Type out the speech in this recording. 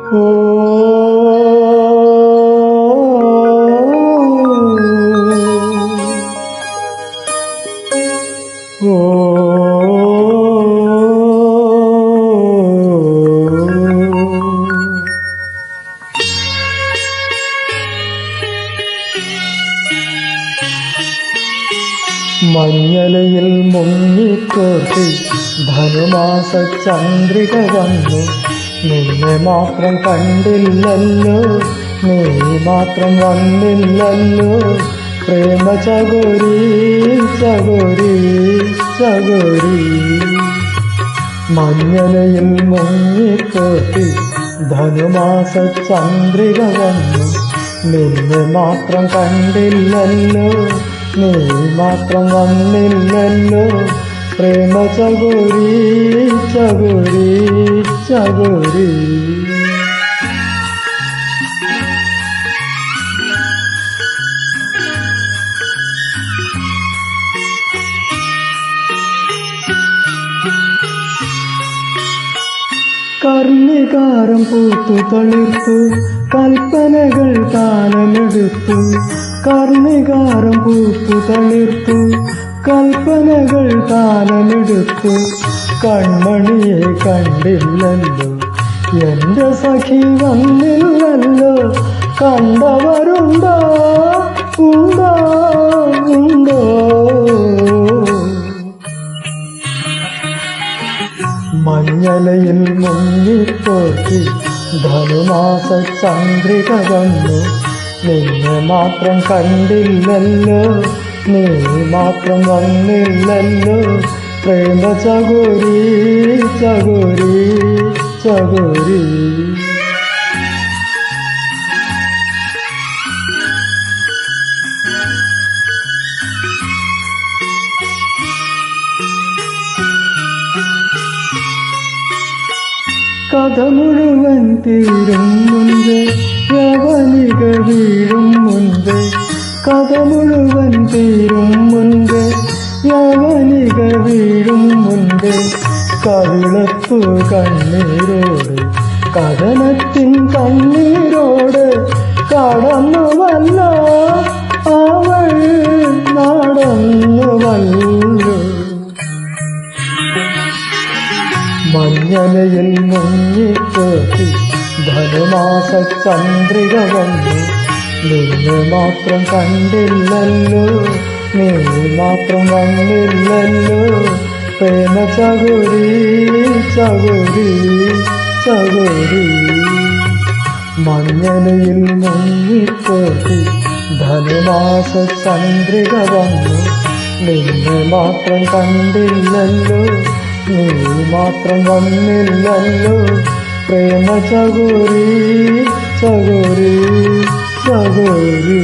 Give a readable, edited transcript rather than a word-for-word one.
മഞ്ഞലയിൽ മുങ്ങിക്കോർത്തി ധനുമാസ ചന്ദ്രിക വന്നു. നിന്നെ മാത്രം കണ്ടില്ലല്ലോ, നീ മാത്രം വന്നില്ലല്ലോ. പ്രേമ ചകോരി ചകോരി ചകോരി. മഞ്ഞലയിൽ മുങ്ങിക്കോർത്തി ധനുമാസ ചന്ദ്രിക വന്നു. നിന്നെ മാത്രം കണ്ടില്ലല്ലോ, നീ മാത്രം വന്നില്ലല്ലോ. പ്രേമ ചകോരി ചകോരി ചകോരി. കർണികാരം പൂത്തു തളിർത്തു, കൽപ്പനകൾ കാലമെടുത്തു. കർണികാരം പൂത്തു തളിർത്തു, കൽപ്പനകൾ കാലമെടുത്തു. കൺമണിയെ കണ്ടില്ലല്ലോ, എന്റെ സഖി വന്നില്ലല്ലോ. കണ്ടവരുണ്ടോ ഉണ്ടോ ഉണ്ടോ? മഞ്ഞലയിൽ മുങ്ങിപ്പോറ്റി ധനുമാസ ചന്ദ്രിക വന്നു. നിന്നെ മാത്രം കണ്ടില്ലല്ലോ, നീ മാത്രം വന്നില്ലല്ലോ. പ്രേമ ചകോരി ചകോരി ചകോരി. കഥ മുഴുവൻ തീരും മുൻപേ, യവനിക വീഴും മുൻപേ. കഥ മുഴുവൻ തീരും മുൻപേ, യവനിക വീഴും മുൻപേ. കവിളത്തു കണ്ണീരോട്, കഥനത്തിൻ കണ്ണീരോട്. കടന്നുവല്ലോ അവൾ നടന്നുവല്ലോ. മഞ്ഞലയിൽ മുങ്ങിക്കോട്ടി ധനുമാസ ചന്ദ്രിക വന്നു. നിന്നെ മാത്രം കണ്ടില്ലല്ലോ, നീ മാത്രം വന്നില്ലല്ലോ. പ്രേമ ചകോരി ചകോരി ചകോരി. മഞ്ഞലയിൽ മുങ്ങിക്കോട്ടി ധനുമാസ ചന്ദ്രിക വന്നു. നിന്നെ മാത്രം കണ്ടില്ലല്ലോ, നീ മാത്രം വന്നില്ലല്ലോ. പ്രേമ ചകോരി ചകോരി ചകോരി.